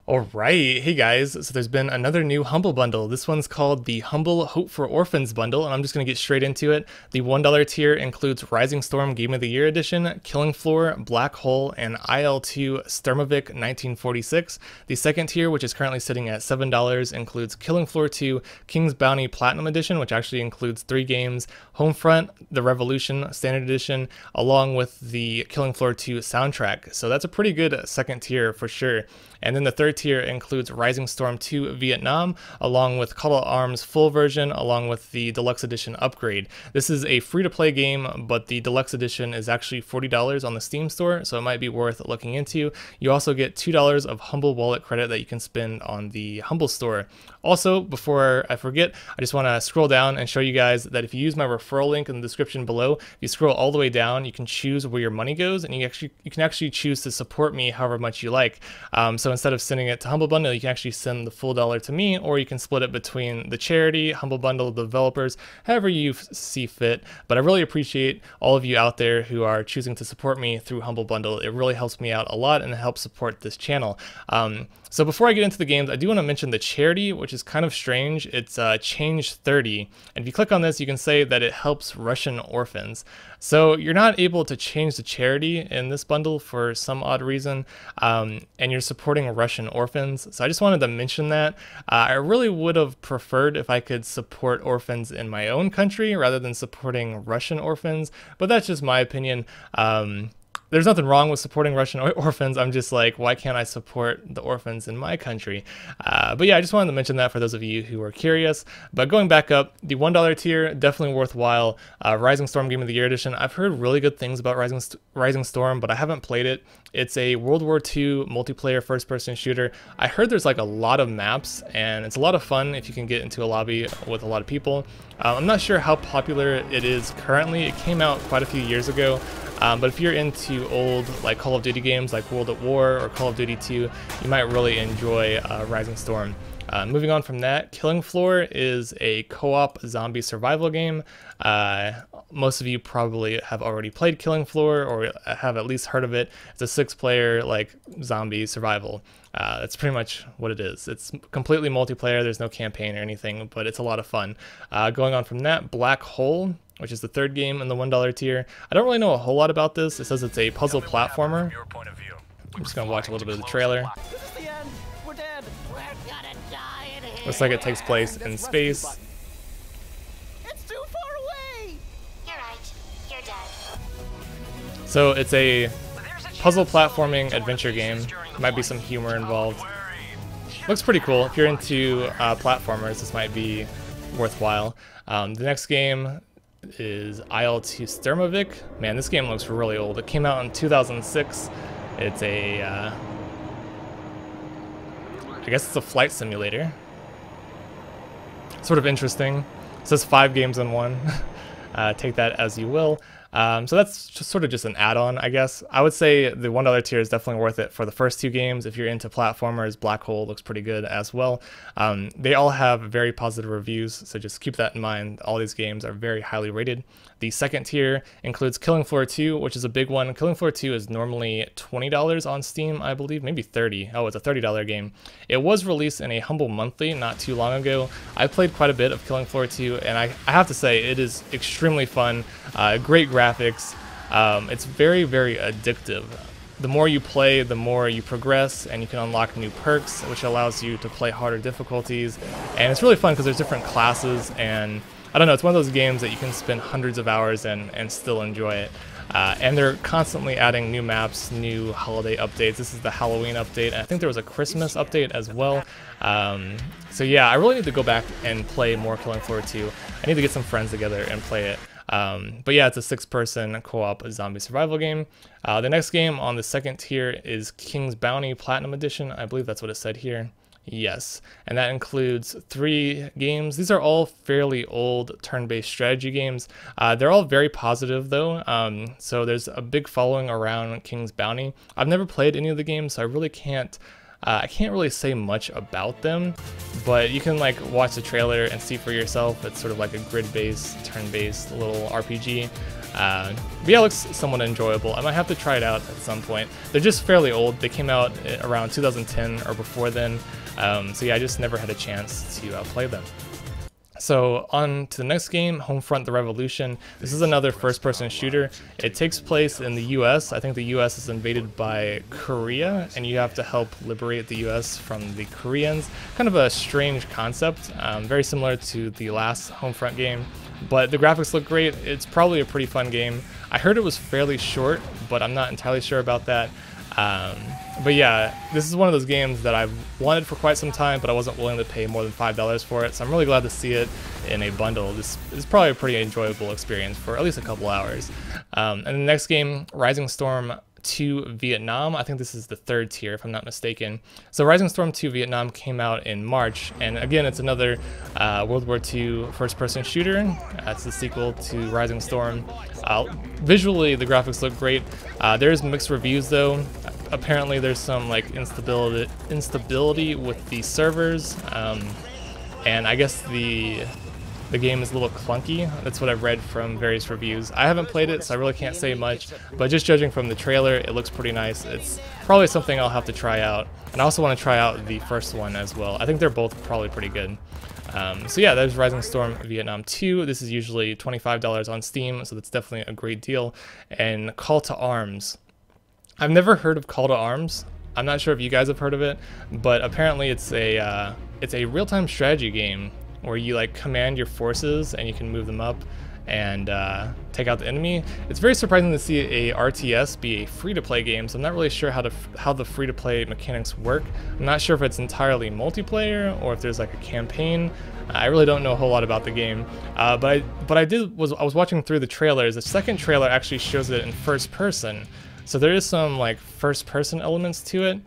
Alright, hey guys, so there's been another new Humble Bundle. This one's called the Humble Hope for Orphans Bundle, and I'm just going to get straight into it. The $1 tier includes Rising Storm Game of the Year Edition, Killing Floor, Black Hole, and IL-2 Sturmovik 1946. The second tier, which is currently sitting at $7, includes Killing Floor 2, King's Bounty Platinum Edition, which actually includes 3 games, Homefront, The Revolution Standard Edition, along with the Killing Floor 2 soundtrack. So that's a pretty good second tier for sure. And then the third tier includes Rising Storm 2 Vietnam, along with Call to Arms full version, along with the Deluxe Edition upgrade. This is a free-to-play game, but the Deluxe Edition is actually $40 on the Steam store, so it might be worth looking into. You also get $2 of Humble Wallet credit that you can spend on the Humble store. Also, before I forget, I just want to scroll down and show you guys that if you use my referral link in the description below, if you scroll all the way down, you can choose where your money goes, and you can actually choose to support me however much you like. So instead of sending it to Humble Bundle, you can actually send the full dollar to me, or you can split it between the charity, Humble Bundle, the developers, however you see fit. But I really appreciate all of you out there who are choosing to support me through Humble Bundle. It really helps me out a lot, and it helps support this channel. So before I get into the games, I do want to mention the charity, which is kind of strange. It's Change 30, and if you click on this, you can say that it helps Russian orphans. So you're not able to change the charity in this bundle for some odd reason, and you're supporting Russian orphans. So I just wanted to mention that. I really would have preferred if I could support orphans in my own country rather than supporting Russian orphans, but that's just my opinion. There's nothing wrong with supporting Russian orphans. I'm just like, why can't I support the orphans in my country? But yeah, I just wanted to mention that for those of you who are curious. But going back up, the $1 tier, definitely worthwhile. Rising Storm Game of the Year Edition. I've heard really good things about Rising Storm, but I haven't played it. It's a World War II multiplayer first-person shooter. I heard there's like a lot of maps, and it's a lot of fun if you can get into a lobby with a lot of people. I'm not sure how popular it is currently. It came out quite a few years ago. But if you're into old like Call of Duty games like World at War or Call of Duty 2, you might really enjoy Rising Storm. Moving on from that, Killing Floor is a co-op zombie survival game. Most of you probably have already played Killing Floor or have at least heard of it. It's a 6-player like zombie survival. That's pretty much what it is. It's completely multiplayer. There's no campaign or anything, but it's a lot of fun. Going on from that, Black Hole, which is the third game in the $1 tier. I don't really know a whole lot about this. It says it's a puzzle platformer. I'm just gonna watch a little bit of the trailer. This is the end. We're dead. We're gonna die in here. Looks like it takes place in space. It's too far away. You're right. You're dead. So it's a puzzle platforming adventure game. Might be some humor involved. Looks pretty cool. If you're into platformers, this might be worthwhile. The next game is IL-2 Sturmovik. Man, this game looks really old. It came out in 2006. It's a, I guess it's a flight simulator. Sort of interesting. It says 5 games in one. Take that as you will. So that's just sort of just an add-on, I guess. I would say the $1 tier is definitely worth it for the first 2 games. If you're into platformers, Black Hole looks pretty good as well. They all have very positive reviews, so just keep that in mind. All these games are very highly rated. The second tier includes Killing Floor 2, which is a big one. Killing Floor 2 is normally $20 on Steam, I believe, maybe $30. Oh, it's a $30 game. It was released in a Humble Monthly not too long ago. I played quite a bit of Killing Floor 2, and I have to say it is extremely fun. Great graphics. It's very, very addictive. The more you play, the more you progress, and you can unlock new perks, which allows you to play harder difficulties. And it's really fun because there's different classes, and I don't know, it's one of those games that you can spend hundreds of hours in and still enjoy it. And they're constantly adding new maps, new holiday updates. This is the Halloween update, and I think there was a Christmas update as well. So yeah, I really need to go back and play more Killing Floor 2. I need to get some friends together and play it. But yeah, it's a 6-person co-op zombie survival game. The next game on the second tier is King's Bounty Platinum Edition. I believe that's what it said here. Yes, and that includes 3 games. These are all fairly old turn-based strategy games. They're all very positive though, so there's a big following around King's Bounty. I've never played any of the games, so I can't really say much about them, but you can like watch the trailer and see for yourself. It's sort of like a grid-based, turn-based little RPG. But yeah, it looks somewhat enjoyable. I might have to try it out at some point. They're just fairly old. They came out around 2010 or before then. So yeah, I just never had a chance to play them. So on to the next game, Homefront: The Revolution. This is another first-person shooter. It takes place in the US. I think the US is invaded by Korea, and you have to help liberate the US from the Koreans. Kind of a strange concept, very similar to the last Homefront game, but the graphics look great. It's probably a pretty fun game. I heard it was fairly short, but I'm not entirely sure about that. But yeah, this is one of those games that I've wanted for quite some time, but I wasn't willing to pay more than $5 for it, so I'm really glad to see it in a bundle. This is probably a pretty enjoyable experience for at least a couple hours. And the next game, Rising Storm 2 Vietnam. I think this is the third tier, if I'm not mistaken. So Rising Storm 2 Vietnam came out in March, and again, it's another World War II first-person shooter. It's the sequel to Rising Storm. Visually, the graphics look great. There's mixed reviews though. Apparently, there's some like instability with the servers, and I guess the game is a little clunky. That's what I've read from various reviews. I haven't played it, so I really can't say much, but just judging from the trailer, it looks pretty nice. It's probably something I'll have to try out, and I also want to try out the first one as well. I think they're both probably pretty good. So yeah, there's Rising Storm Vietnam 2. This is usually $25 on Steam, so that's definitely a great deal. And Call to Arms. I've never heard of Call to Arms. I'm not sure if you guys have heard of it, but apparently it's a real-time strategy game where you like command your forces and you can move them up and take out the enemy. It's very surprising to see a RTS be a free-to-play game, so I'm not really sure how the free-to-play mechanics work. I'm not sure if it's entirely multiplayer or if there's like a campaign. I really don't know a whole lot about the game, but I was watching through the trailers. The second trailer actually shows it in first person. So there is some like first-person elements to it.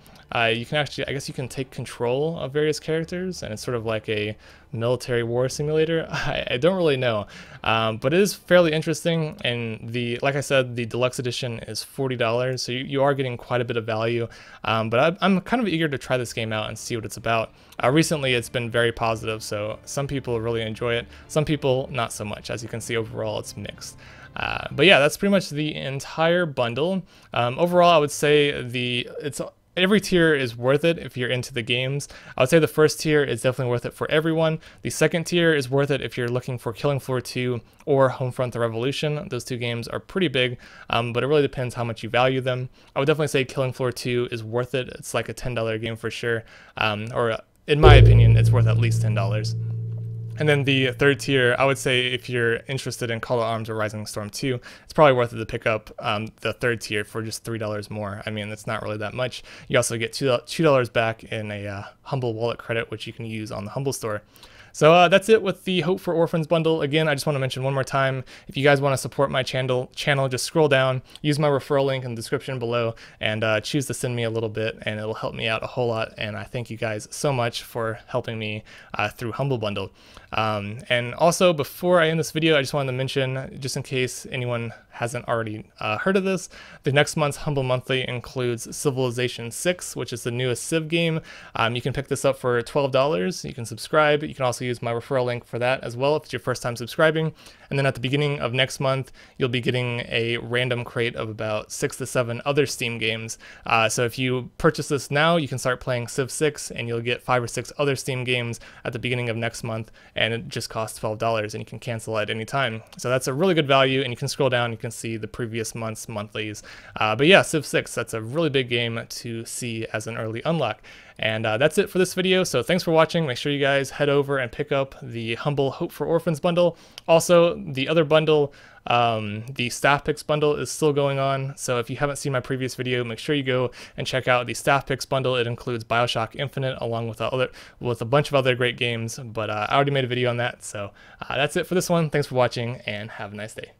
You can actually, I guess you can take control of various characters, and it's sort of like a military war simulator. I don't really know, but it is fairly interesting. And like I said, the deluxe edition is $40, so you are getting quite a bit of value. But I'm kind of eager to try this game out and see what it's about. Recently, it's been very positive, so some people really enjoy it, some people not so much. As you can see, overall, it's mixed. But yeah, that's pretty much the entire bundle. Overall, I would say every tier is worth it if you're into the games. I would say the first tier is definitely worth it for everyone. The second tier is worth it if you're looking for Killing Floor 2 or Homefront: The Revolution. Those two games are pretty big, but it really depends how much you value them. I would definitely say Killing Floor 2 is worth it. It's like a $10 game for sure, or in my opinion, it's worth at least $10. And then the third tier, I would say if you're interested in Call to Arms or Rising Storm 2, it's probably worth it to pick up the third tier for just $3 more. I mean, it's not really that much. You also get $2 back in a Humble Wallet credit, which you can use on the Humble Store. So that's it with the Hope for Orphans bundle. Again, I just want to mention one more time, if you guys want to support my channel, just scroll down, use my referral link in the description below, and choose to send me a little bit, and it'll help me out a whole lot. And I thank you guys so much for helping me through Humble Bundle. And also, before I end this video, I just wanted to mention, just in case anyone hasn't already heard of this, the next month's Humble Monthly includes Civilization 6, which is the newest Civ game. You can pick this up for $12. You can subscribe. You can also use my referral link for that as well if it's your first time subscribing. And then at the beginning of next month, you'll be getting a random crate of about 6 to 7 other Steam games. So if you purchase this now, you can start playing Civ 6, and you'll get 5 or 6 other Steam games at the beginning of next month, and it just costs $12, and you can cancel at any time. So that's a really good value, and you can scroll down, you can see the previous month's monthlies. But yeah, Civ 6, that's a really big game to see as an early unlock. And that's it for this video, so thanks for watching. Make sure you guys head over and pick up the Humble Hope for Orphans bundle. Also, the other bundle, the Staff Picks bundle is still going on, so if you haven't seen my previous video, make sure you go and check out the Staff Picks bundle. It includes BioShock Infinite along with a bunch of other great games, but I already made a video on that, so that's it for this one. Thanks for watching, and have a nice day.